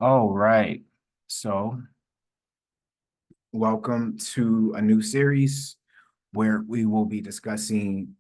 All right. So, welcome to a new series where we will be discussing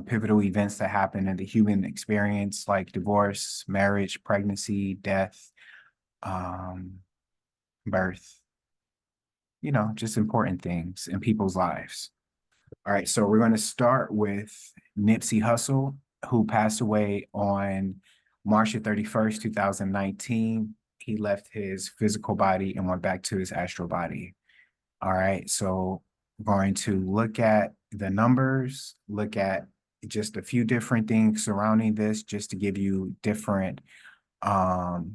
pivotal events that happen in the human experience, like divorce, marriage, pregnancy, death, um, birth, just important things in people's lives. All right. So, we're going to start with Nipsey Hussle, who passed away on March the 31st, 2019. He left his physical body and went back to his astral body. All right, so we're going to look at the numbers, look at just a few different things surrounding this, just to give you different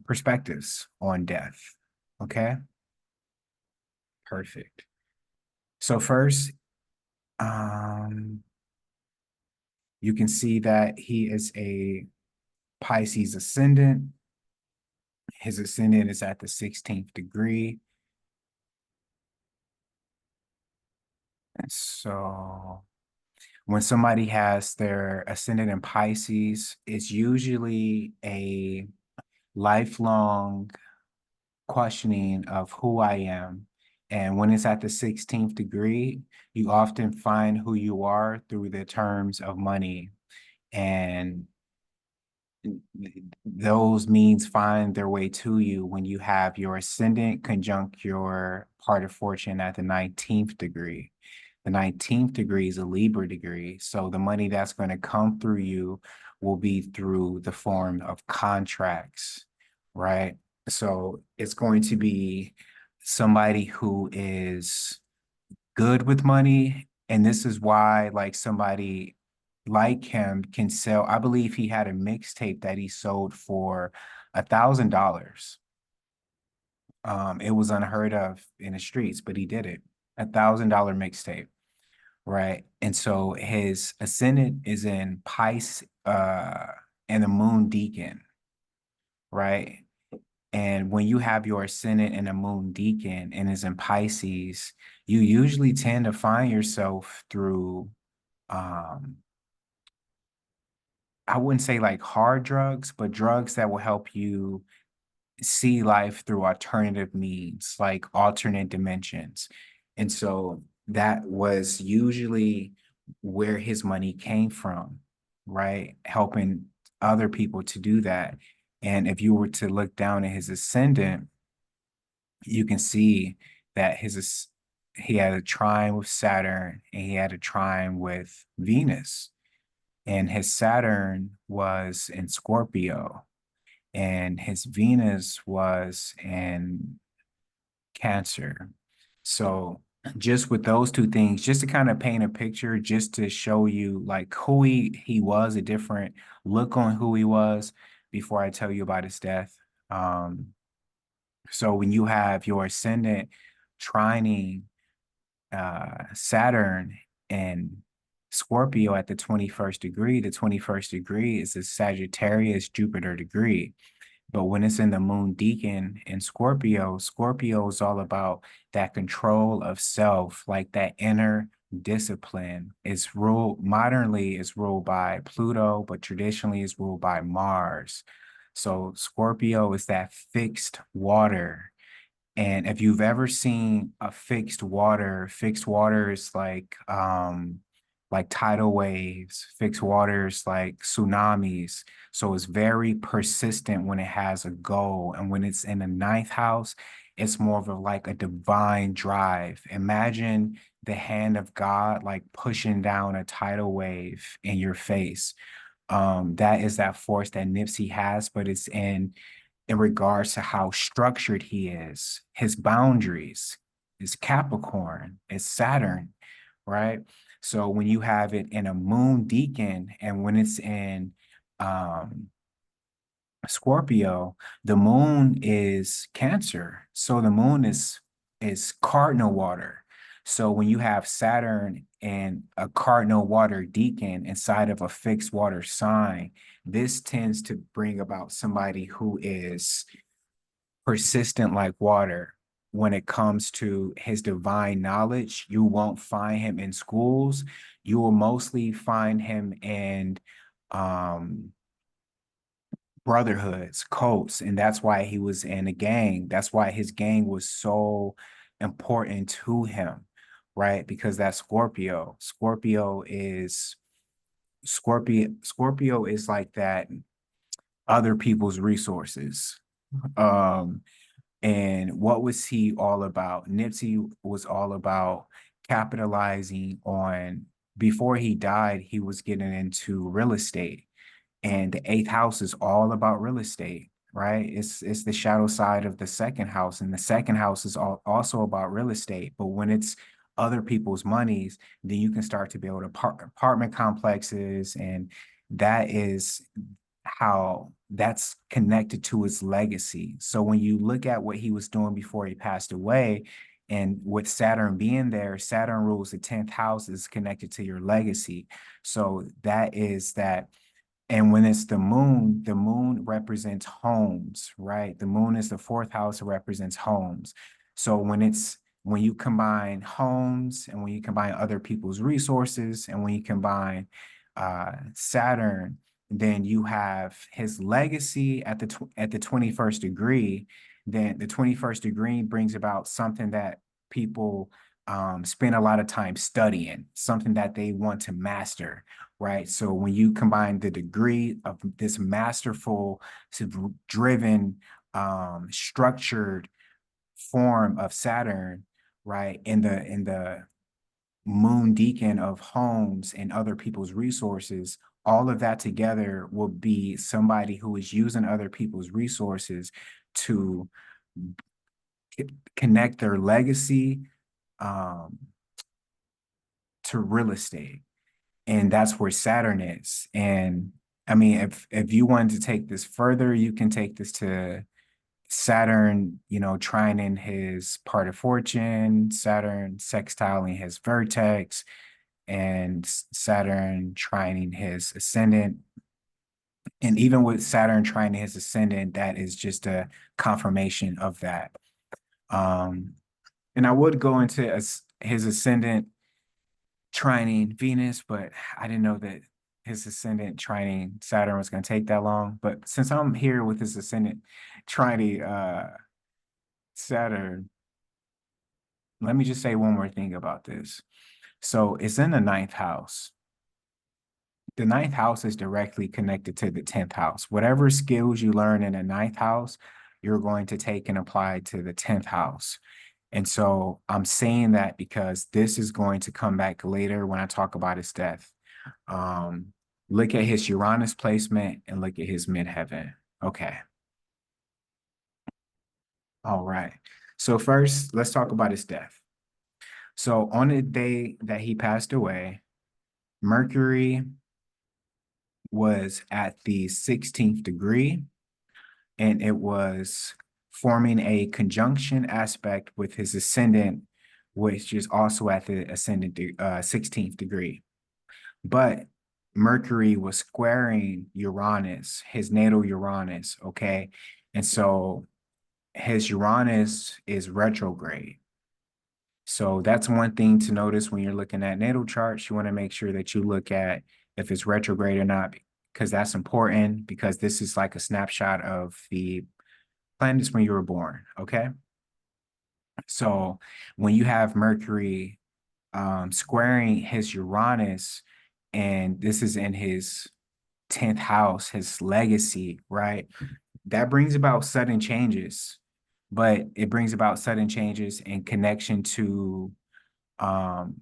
perspectives on death. Okay, perfect. So first, um, you can see that he is a Pisces ascendant. His ascendant is at the 16th degree. And so when somebody has their ascendant in Pisces, it's usually a lifelong questioning of who I am. And when it's at the 16th degree, you often find who you are through the terms of money. And those means find their way to you when you have your ascendant conjunct your part of fortune at the 19th degree. The 19th degree is a Libra degree. So the money that's going to come through you will be through the form of contracts, right? So it's going to be somebody who is good with money. And this is why, like, somebody like him can sell. I believe he had a mixtape that he sold for $1,000. It was unheard of in the streets, but he did it. $1,000 mixtape, right? And so his ascendant is in Pisces, and the moon deacon, right? And when you have your ascendant and a moon deacon and is in Pisces, you usually tend to find yourself through, um, I wouldn't say like hard drugs, but drugs that will help you see life through alternative means, like alternate dimensions. And so that was usually where his money came from, right? Helping other people to do that. And if you were to look down at his ascendant, you can see that he had a trine with Saturn and he had a trine with Venus. And his Saturn was in Scorpio and his Venus was in Cancer. So just with those two things, just to kind of paint a picture, just to show you like who he was, a different look on who he was before I tell you about his death. Um, so when you have your ascendant trining Saturn and Scorpio at the 21st degree, the 21st degree is a Sagittarius Jupiter degree. But when it's in the moon deacon in Scorpio, Scorpio is all about that control of self, like that inner discipline. It's ruled modernly is ruled by Pluto, but traditionally is ruled by Mars. So Scorpio is that fixed water. And if you've ever seen a fixed water is like tidal waves, fixed waters like tsunamis. So it's very persistent when it has a goal. And when it's in the ninth house, it's more of like a divine drive. Imagine the hand of God like pushing down a tidal wave in your face. That is that force that Nipsey has, but it's in regards to how structured he is, his boundaries, his Capricorn, his Saturn, right? So when you have it in a moon deacon and when it's in um, Scorpio, the moon is Cancer. So the moon is cardinal water. So when you have Saturn and a cardinal water deacon inside of a fixed water sign, this tends to bring about somebody who is persistent like water. When it comes to his divine knowledge, you won't find him in schools. You will mostly find him in um brotherhoods, cults, and that's why he was in a gang. That's why his gang was so important to him, right? Because that Scorpio is like that other people's resources. Um, and what was he all about? Nipsey was all about capitalizing on, before he died, he was getting into real estate. And the eighth house is all about real estate, right? It's the shadow side of the second house. And the second house is also about real estate. But when it's other people's monies, then you can start to build apartment complexes. And that is how that's connected to his legacy. So when you look at what he was doing before he passed away, and with Saturn being there, Saturn rules the 10th house, is connected to your legacy. So that is that. And when it's the moon represents homes, right? The moon is the fourth house, it represents homes. So when you combine homes, and when you combine other people's resources, and when you combine Saturn, then you have his legacy at the 21st degree. Then the 21st degree brings about something that people spend a lot of time studying, something that they want to master, right? So when you combine the degree of this masterful, driven, structured form of Saturn, right, in the moon deacon of homes and other people's resources, all of that together will be somebody who is using other people's resources to connect their legacy um, to real estate. And that's where Saturn is. And I mean, if you wanted to take this further, you can take this to Saturn, trining his part of fortune, Saturn sextiling his vertex, and Saturn trining his ascendant. And even with Saturn trining his ascendant, that is just a confirmation of that. Um, and I would go into his ascendant trining Venus, but I didn't know that his ascendant trining Saturn was going to take that long. But since I'm here with his ascendant trining Saturn, let me just say one more thing about this. So it's in the ninth house. The ninth house is directly connected to the 10th house. Whatever skills you learn in the ninth house, you're going to take and apply to the 10th house. And so I'm saying that because this is going to come back later when I talk about his death. Um, Look at his Uranus placement and look at his midheaven. Okay. All right. So first, let's talk about his death. So on the day that he passed away, Mercury was at the 16th degree, and it was forming a conjunction aspect with his ascendant, which is also at the ascendant 16th degree. But Mercury was squaring Uranus, his natal Uranus, okay? And so his Uranus is retrograde. So that's one thing to notice when you're looking at natal charts. You want to make sure that you look at if it's retrograde or not, because that's important, because this is like a snapshot of the planets when you were born, okay? So when you have Mercury squaring his Uranus, and this is in his 10th house, his legacy, right? That brings about sudden changes, but it brings about sudden changes in connection to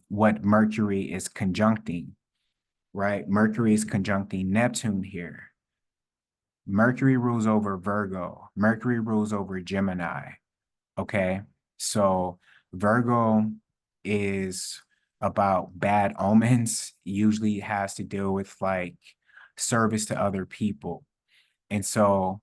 what Mercury is conjuncting, right? Mercury is conjuncting Neptune here. Mercury rules over Virgo. Mercury rules over Gemini. Okay. So Virgo is about bad omens, usually has to deal with like service to other people. And so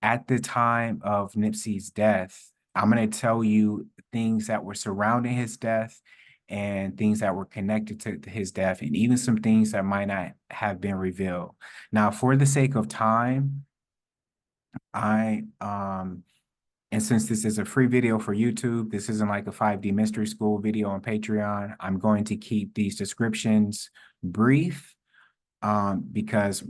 at the time of Nipsey's death, I'm going to tell you things that were surrounding his death and things that were connected to his death, and even some things that might not have been revealed. Now, for the sake of time, and since this is a free video for YouTube, this isn't like a 5D Mystery School video on Patreon, I'm going to keep these descriptions brief because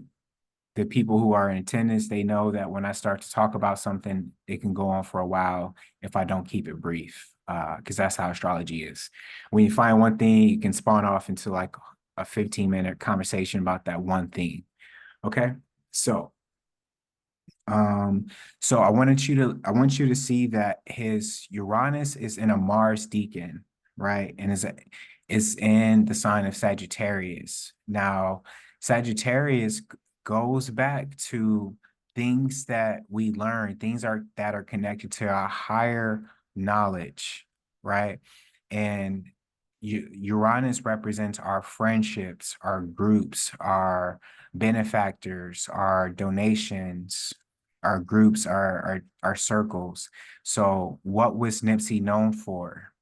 the people who are in attendance, they know that when I start to talk about something, it can go on for a while if I don't keep it brief, because that's how astrology is. When you find one thing, you can spawn off into like a 15-minute conversation about that one thing. Okay. So, um, so I want you to see that his Uranus is in a Mars deacon, right? And is in the sign of Sagittarius. Now, Sagittarius goes back to things that we learn, that are connected to our higher knowledge, right? And Uranus represents our friendships, our groups, our benefactors, our donations, our groups, our circles. So what was Nipsey known for?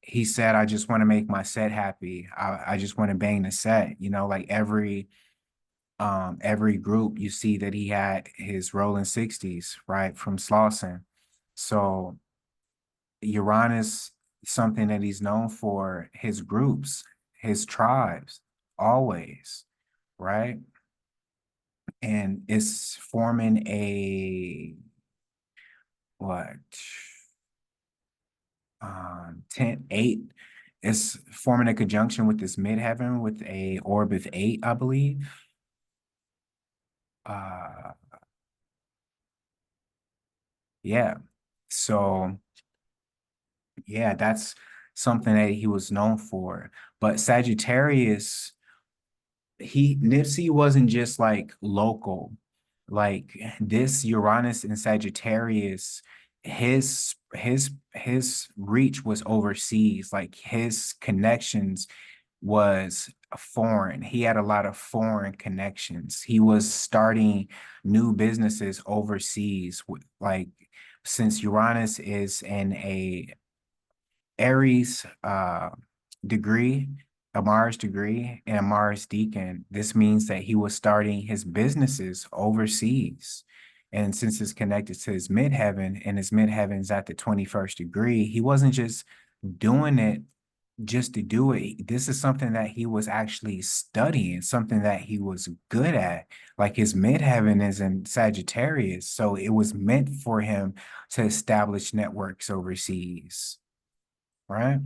He said, I just want to make my set happy. I just want to bang the set. Like every group you see that he had his rolling 60s, right? From Slauson. So Uranus, something that he's known for, his groups, his tribes, always, right? And it's forming a what 10 8 is forming a conjunction with this midheaven with a orb of 8, I believe. Uh yeah. So yeah, that's something that he was known for. But Sagittarius, Nipsey wasn't just like local. Like this Uranus and Sagittarius, his reach was overseas. Like his connections was foreign. He had a lot of foreign connections. He was starting new businesses overseas. Like since Uranus is in a Aries degree, a Mars degree, and a Mars deacon, this means that he was starting his businesses overseas. And since it's connected to his midheaven, and his midheaven's at the 21st degree, he wasn't just doing it just to do it. This is something that he was actually studying, something that he was good at. Like his midheaven is in Sagittarius, so it was meant for him to establish networks overseas, right?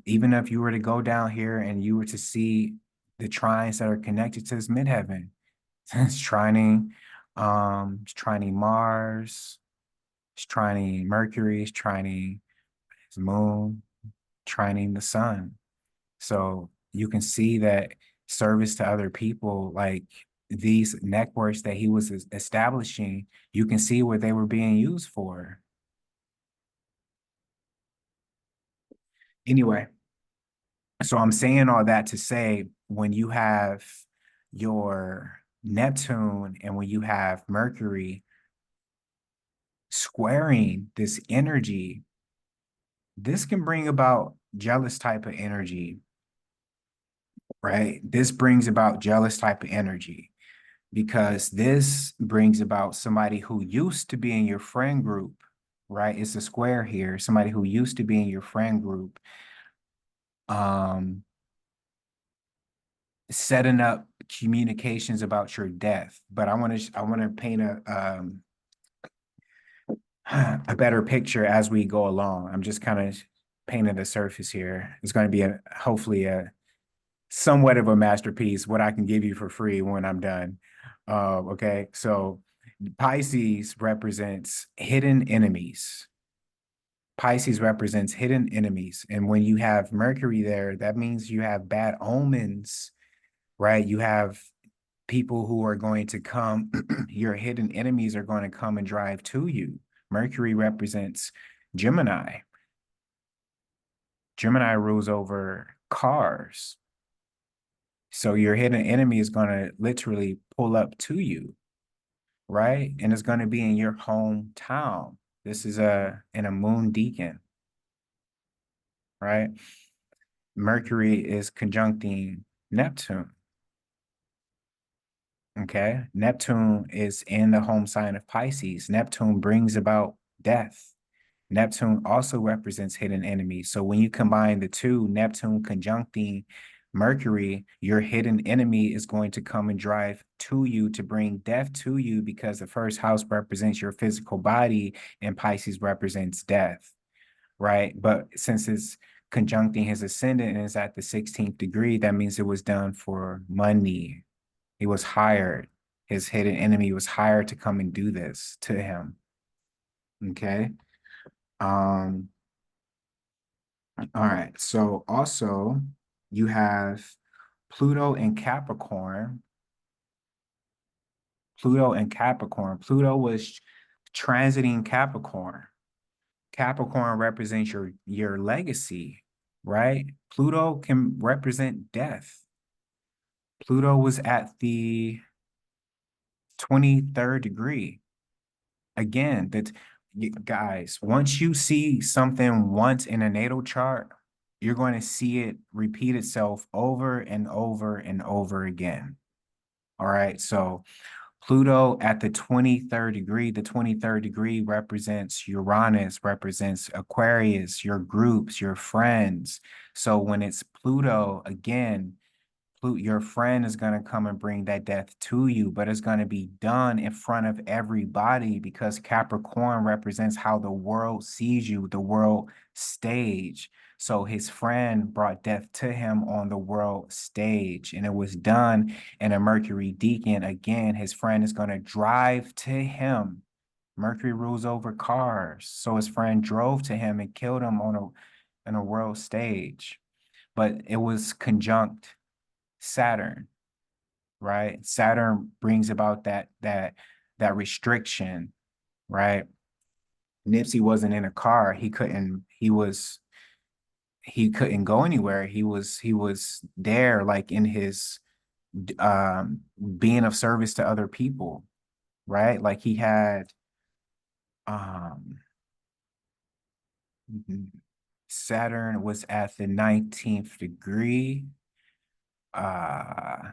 Even if you were to go down here and you were to see the trines that are connected to this midheaven, it's trining Mars, it's trining Mercury, it's trining his moon, trining the sun. So you can see that service to other people, like these networks that he was establishing, you can see what they were being used for. Anyway, so I'm saying all that to say when you have your Neptune and when you have Mercury squaring this energy, this can bring about jealous type of energy, right? This brings about jealous type of energy because this brings about somebody who used to be in your friend group, right? It's a square here, somebody who used to be in your friend group, um, setting up communications about your death. But I want to paint a better picture as we go along. I'm just kind of painting the surface here. It's going to be hopefully a somewhat of a masterpiece, what I can give you for free when I'm done. Okay, so Pisces represents hidden enemies. Pisces represents hidden enemies. And when you have Mercury there, that means you have bad omens, right? You have people who are going to come, your hidden enemies are going to come and drive to you. Mercury represents Gemini. Gemini rules over cars. So your hidden enemy is going to literally pull up to you, right? And it's going to be in your hometown. This is in a moon deacon, right? Mercury is conjuncting Neptune. Okay. Neptune is in the home sign of Pisces. Neptune brings about death. Neptune also represents hidden enemies. So when you combine the two, Neptune conjuncting Mercury, your hidden enemy, is going to come and drive to you to bring death to you, because the first house represents your physical body and Pisces represents death, right? But since it's conjuncting his ascendant and is at the 16th degree, that means it was done for money. He was hired. His hidden enemy was hired to come and do this to him. Okay. Um, all right. So also you have Pluto and Capricorn. Pluto and Capricorn. Pluto was transiting Capricorn. Capricorn represents your legacy, right? Pluto can represent death. Pluto was at the 23rd degree. Again, that guys, once you see something once in a natal chart, you're going to see it repeat itself over and over and over again. All right. So Pluto at the 23rd degree, the 23rd degree represents Uranus, represents Aquarius, your groups, your friends. So when it's Pluto, again, your friend is going to come and bring that death to you, but it's going to be done in front of everybody, because Capricorn represents how the world sees you, the world stage. So his friend brought death to him on the world stage, and it was done in a Mercury decan. Again, his friend is going to drive to him. Mercury rules over cars. So his friend drove to him and killed him on a world stage. But it was conjunct Saturn, right? Saturn brings about that restriction, right? Nipsey wasn't in a car. He couldn't go anywhere. He was there, like in his being of service to other people, right? Like he had um Saturn was at the 19th degree. Uh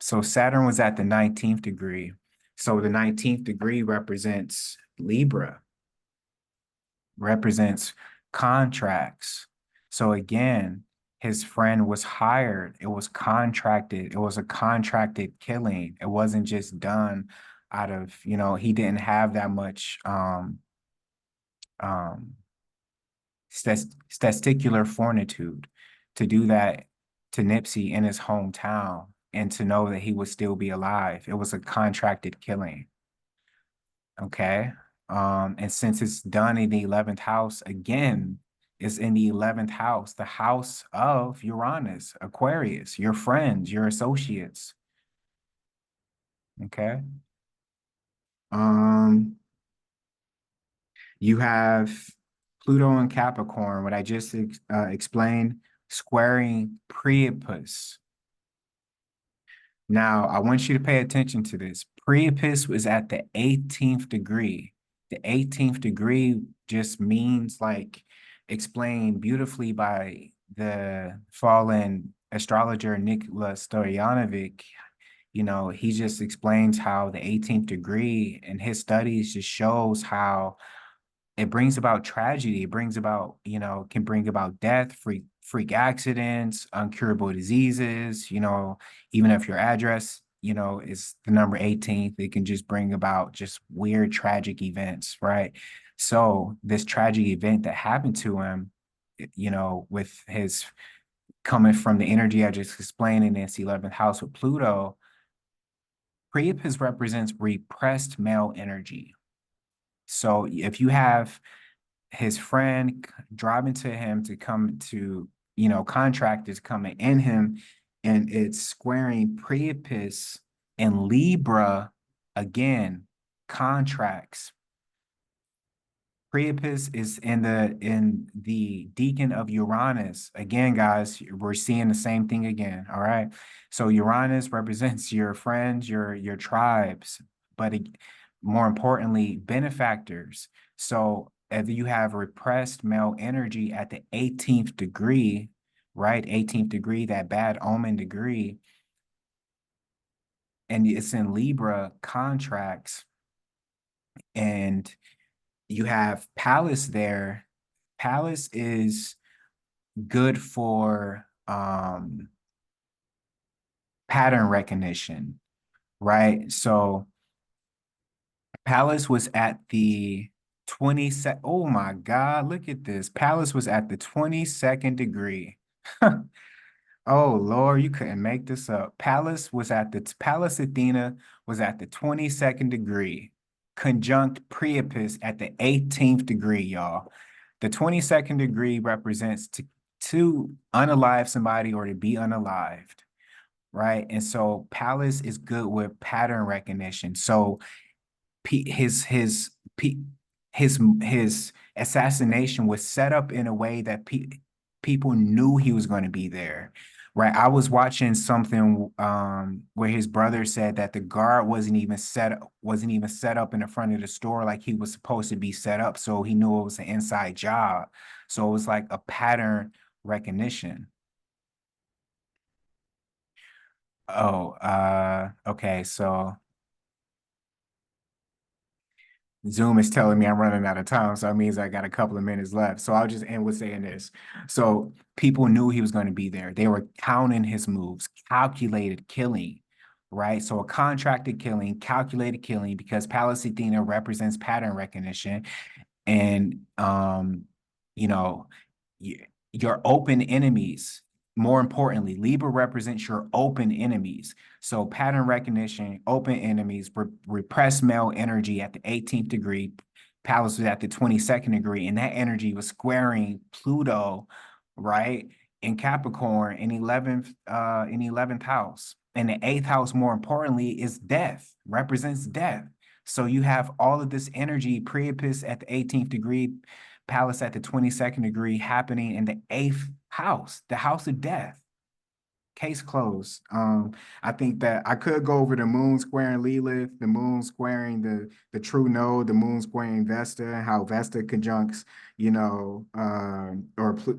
so Saturn was at the 19th degree. So the 19th degree represents Libra, represents contracts. So again, his friend was hired. It was contracted. It was a contracted killing. It wasn't just done out of, he didn't have that much um testicular fortitude to do that to Nipsey in his hometown and to know that he would still be alive. It was a contracted killing. Okay. And since it's done in the 11th house, again, it's in the 11th house, the house of Uranus, Aquarius, your friends, your associates. Okay. Um, you have Pluto and Capricorn, what I just explained, squaring Priapus. Now, I want you to pay attention to this. Priapus was at the 18th degree. The 18th degree just means, like, explained beautifully by the fallen astrologer Nikola Stojanovic. He just explains how the 18th degree in his studies just shows how it brings about tragedy. It brings about, can bring about death, freak accidents, uncurable diseases. Even if your address, is the number 18th, it can just bring about just weird, tragic events, right? So this tragic event that happened to him, with his coming from the energy I just explained in its 11th house with Pluto, Priapus represents repressed male energy. So if you have his friend driving to him to come to, contractors coming in him, and it's squaring Priapus and Libra again, contracts. Priapus is in the decan of Uranus. Again, guys, we're seeing the same thing again. All right. So Uranus represents your friends, your tribes, but more importantly, benefactors. So if you have repressed male energy at the 18th degree, right? 18th degree, that bad omen degree, and it's in Libra contracts, and you have Palace there. Palace is good for pattern recognition, right? So Palace was at the 22nd. Oh my God, look at this. Palace was at the 22nd degree. Oh Lord, you couldn't make this up. Pallas Athena was at the 22nd degree, conjunct Priapus at the 18th degree, y'all. The 22nd degree represents to unalive somebody or to be unalived, right? And so Pallas is good with pattern recognition. So P his P his assassination was set up in a way that people knew he was going to be there. Right. I was watching something where his brother said that the guard wasn't even set up in the front of the store like he was supposed to be set up. So he knew it was an inside job. So it was like a pattern recognition. Oh, okay. So Zoom is telling me I'm running out of time, so that means I got a couple of minutes left. So I'll just end with saying this. So people knew he was going to be there. They were counting his moves, calculated killing, right? So a contracted killing, calculated killing, because Pallas Athena represents pattern recognition. And you know, your open enemies. More importantly, Libra represents your open enemies. So pattern recognition, open enemies, repressed male energy at the 18th degree, Pallas was at the 22nd degree, and that energy was squaring Pluto, right? In Capricorn in 11th house. And the eighth house, more importantly, is death, represents death. So you have all of this energy, Priapus at the 18th degree, Pallas at the 22nd degree happening in the eighth house, the house of death. Case closed. I think that I could go over the moon squaring Lilith, the moon squaring the true node, the moon squaring Vesta, how Vesta conjuncts, or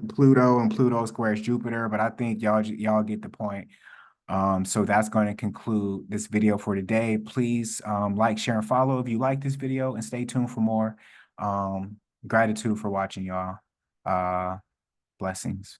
Pluto and Pluto squares Jupiter. But I think y'all get the point. So that's going to conclude this video for today. Please like, share, and follow if you like this video, and stay tuned for more. Gratitude for watching, y'all. Blessings.